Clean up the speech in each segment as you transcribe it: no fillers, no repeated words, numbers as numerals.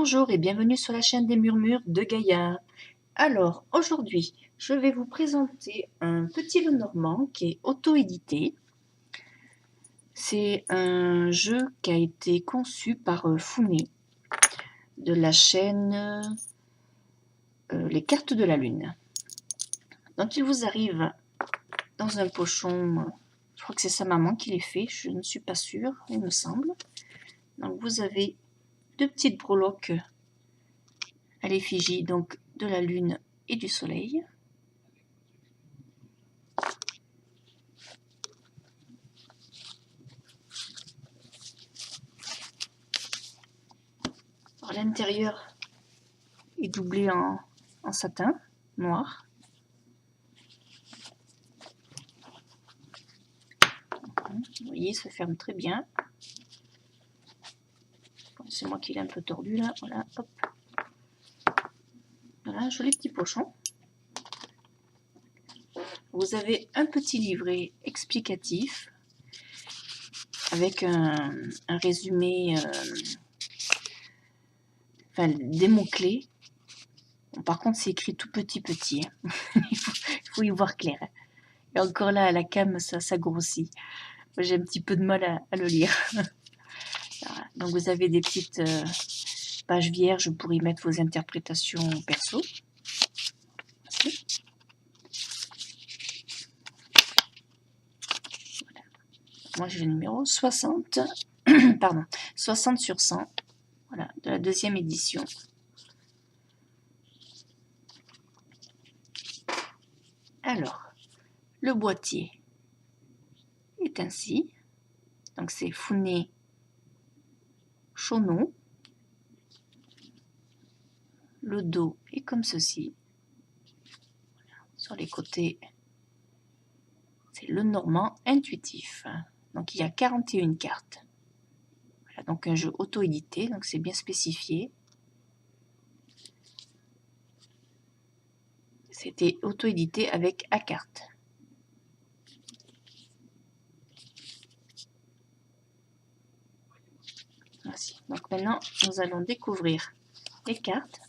Bonjour et bienvenue sur la chaîne des murmures de Gaïa. Alors, aujourd'hui, je vais vous présenter un petit Lenormand qui est auto-édité. C'est un jeu qui a été conçu par Founé de la chaîne Les Cartes de la Lune. Donc, il vous arrive dans un pochon, je crois que c'est sa maman qui l'a fait, je ne suis pas sûre, il me semble. Donc, vous avez deux petites breloques à l'effigie donc de la lune et du soleil. L'intérieur est doublé en satin noir. Vous voyez, il se ferme très bien. C'est moi qui l'ai un peu tordu là. Voilà, hop. Voilà, joli petit pochon. Vous avez un petit livret explicatif avec un résumé, enfin des mots-clés. Bon, par contre, c'est écrit tout petit. il faut y voir clair. Et encore là, à la cam, ça grossit. J'ai un petit peu de mal à le lire. Voilà. Donc vous avez des petites pages vierges pour y mettre vos interprétations perso. Voilà. Moi j'ai le numéro 60, pardon, 60 sur 100, voilà, de la deuxième édition. Alors, le boîtier est ainsi. Donc c'est Founé Chono. Le dos est comme ceci. Voilà. Sur les côtés, c'est Lenormand intuitif. Donc il y a 41 cartes. Voilà, donc un jeu auto-édité, donc c'est bien spécifié. C'était auto-édité avec A-carte. Voici. Donc maintenant, nous allons découvrir les cartes.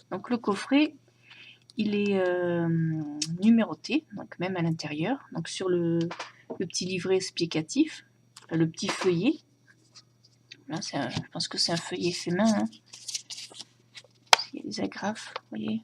Donc le coffret, il est numéroté, donc même à l'intérieur. Donc sur le petit livret explicatif, le petit feuillet. Là, je pense que c'est un feuillet fait main. Hein. Il y a des agrafes, vous voyez.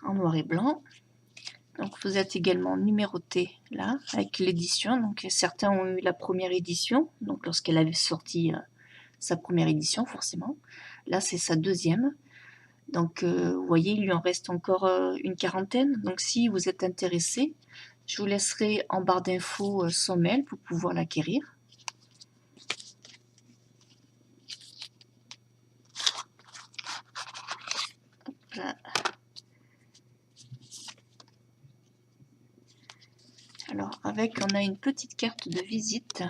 En noir et blanc. Donc vous êtes également numéroté là, avec l'édition. Donc certains ont eu la première édition, donc lorsqu'elle avait sorti sa première édition forcément. Là c'est sa deuxième. Donc vous voyez, il lui en reste encore une quarantaine. Donc si vous êtes intéressé, je vous laisserai en barre d'infos son mail pour pouvoir l'acquérir. Alors avec, on a une petite carte de visite.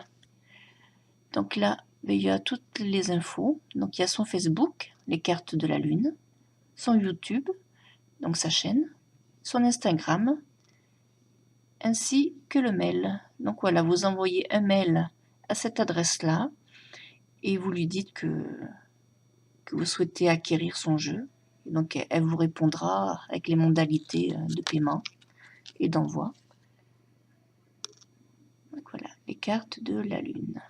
Donc là, il y a toutes les infos. Donc il y a son Facebook, les cartes de la lune, son YouTube, donc sa chaîne, son Instagram, ainsi que le mail. Donc voilà, vous envoyez un mail à cette adresse-là et vous lui dites que vous souhaitez acquérir son jeu. Donc elle vous répondra avec les modalités de paiement et d'envoi. Donc voilà, les cartes de la lune.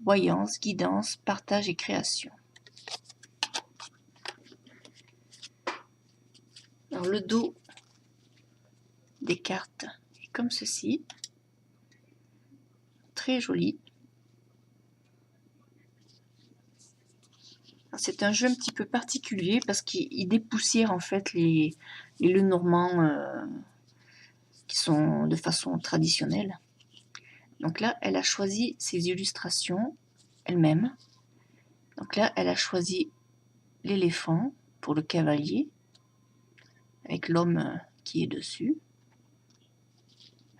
Voyance, guidance, partage et création. Alors le dos des cartes est comme ceci. Très joli. C'est un jeu un petit peu particulier parce qu'il dépoussière en fait les Lenormand qui sont de façon traditionnelle. Donc là, elle a choisi ses illustrations elle-même. Donc là, elle a choisi l'éléphant pour le cavalier, avec l'homme qui est dessus.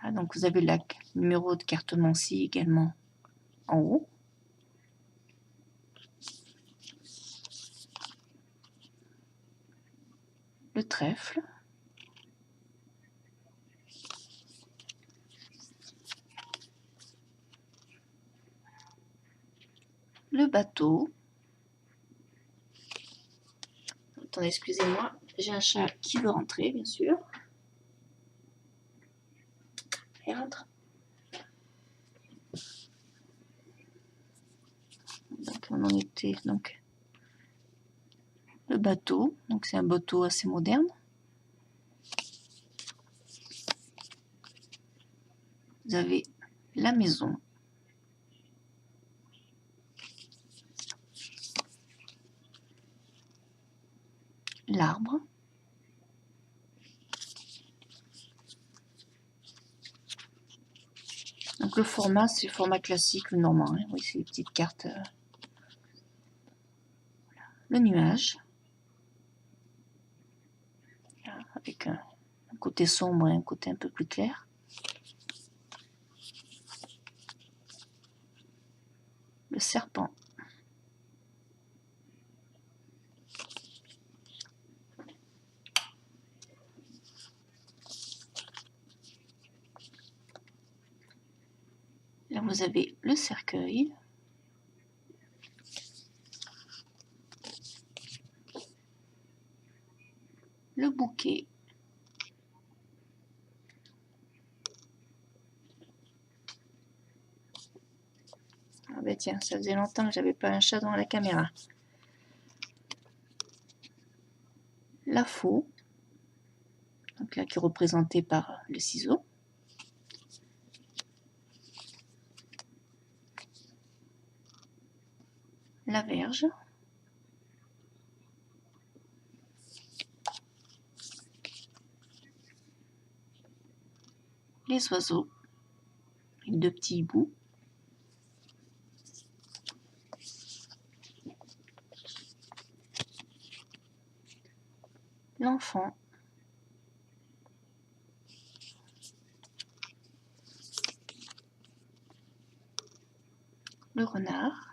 Là, donc vous avez le numéro de cartomancie également en haut. Le trèfle. le bateau. Attendez, excusez-moi, j'ai un chat qui veut rentrer, bien sûr. Et rentre. Donc on en était donc le bateau. Donc c'est un bateau assez moderne. Vous avez la maison. L'arbre. Donc le format, c'est le format classique, le normand. Hein. Oui, c'est les petites cartes. Le nuage. Là, avec un côté sombre et un côté un peu plus clair. Le serpent. Là, vous avez le cercueil. Le bouquet. Ah ben tiens, ça faisait longtemps que j'avais pas un chat devant la caméra. La faux. Donc là, qui est représentée par le ciseau. La verge. Les oiseaux. Avec deux petits hiboux. L'enfant. Le renard.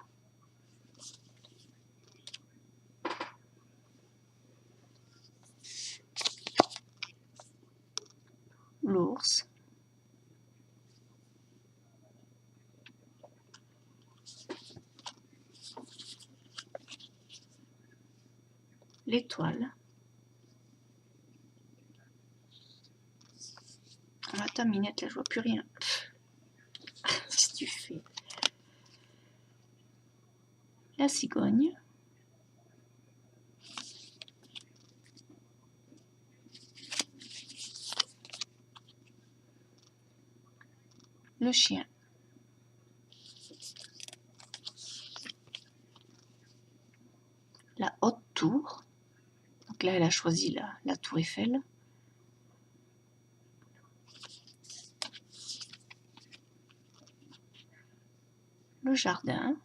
L'ours. L'étoile. Ah, ta minette, là, je vois plus rien. Qu'est-ce que tu fais? La cigogne. Le chien. La haute tour. Donc là, elle a choisi la tour Eiffel. Le jardin.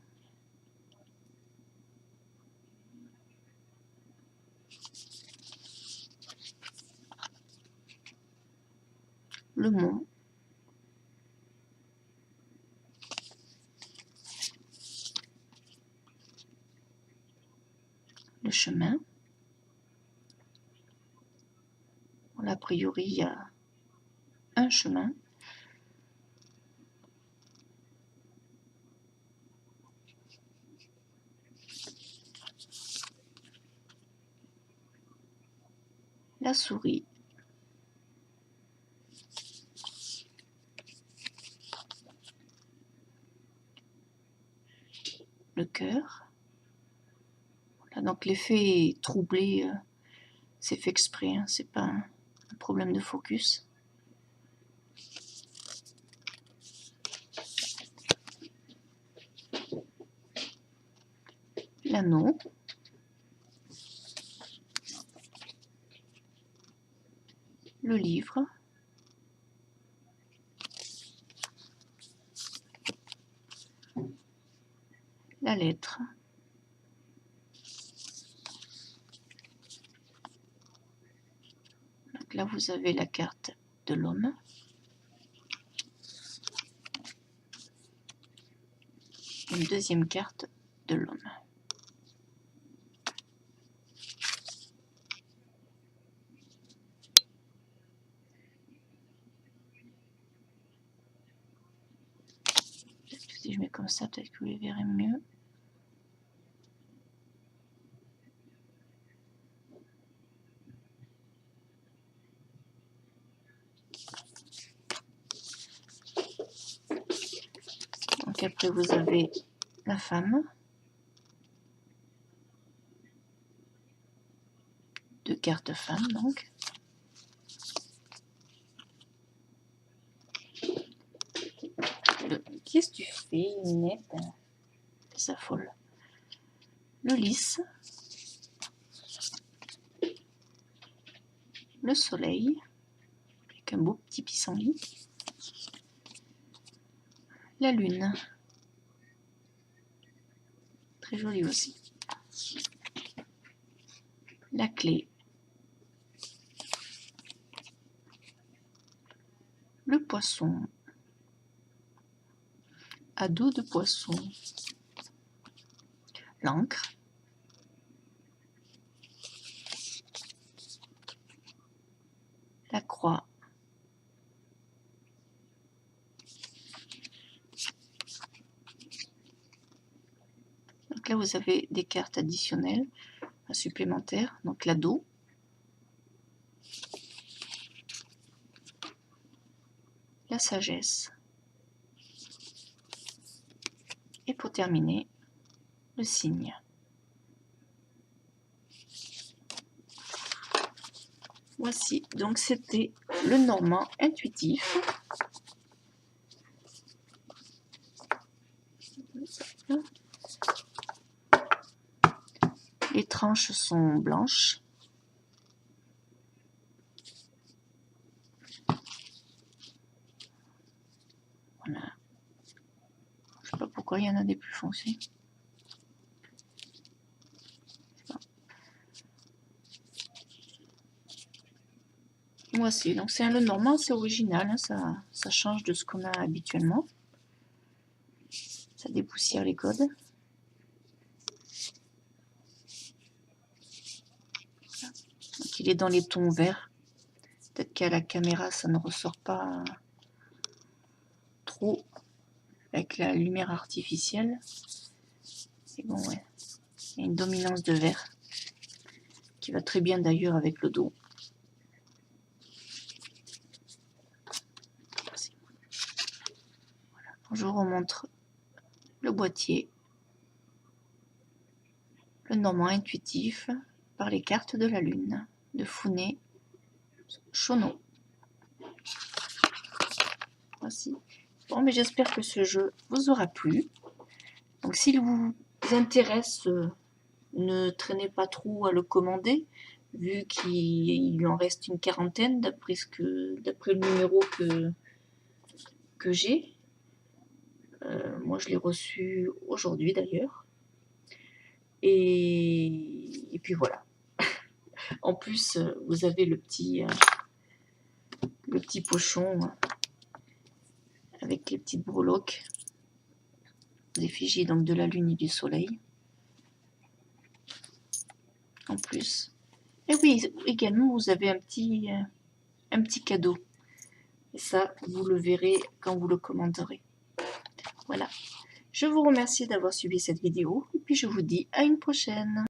Le mont. Le chemin. Bon, là, a priori, il y a un chemin. La souris. Le cœur. Voilà, donc l'effet troublé, c'est fait exprès, hein, c'est pas un problème de focus. L'anneau. Le livre. La lettre. Donc là, vous avez la carte de l'homme. Une deuxième carte de l'homme. Si je mets comme ça, peut-être que vous les verrez mieux. Donc après vous avez la femme. 2 cartes femmes donc. Qu'est-ce que tu fais, Ninette? Elle s'affole. Le lys. Le soleil. Avec un beau petit pissenlit. La lune. Très jolie aussi. La clé. Le poisson. À dos de poisson. L'encre. La croix. Donc là vous avez des cartes additionnelles, supplémentaires. Donc l'ado. La sagesse. Et pour terminer, le cygne. Voici, donc c'était le normand intuitif. Les tranches sont blanches. Voilà. Je sais pas pourquoi il y en a des plus foncés. Voici, donc c'est un Lenormand, c'est original, hein, ça change de ce qu'on a habituellement. Ça dépoussière les codes. Donc il est dans les tons verts. Peut-être qu'à la caméra ça ne ressort pas trop avec la lumière artificielle. Et bon, ouais, il y a une dominance de vert qui va très bien d'ailleurs avec le dos. Voilà. Je vous remontre le boîtier, le normand intuitif par les cartes de la lune de Founé-Chauneau. Voici. Bon, mais j'espère que ce jeu vous aura plu. Donc s'il vous intéresse, ne traînez pas trop à le commander, vu qu'il en reste une quarantaine d'après le numéro que j'ai. Moi je l'ai reçu aujourd'hui d'ailleurs. Et puis voilà. En plus, vous avez le petit pochon avec les petites breloques, l'effigie donc de la lune et du soleil. En plus. Et oui, également vous avez un petit cadeau. Et ça, vous le verrez quand vous le commanderez. Voilà. Je vous remercie d'avoir suivi cette vidéo et puis je vous dis à une prochaine.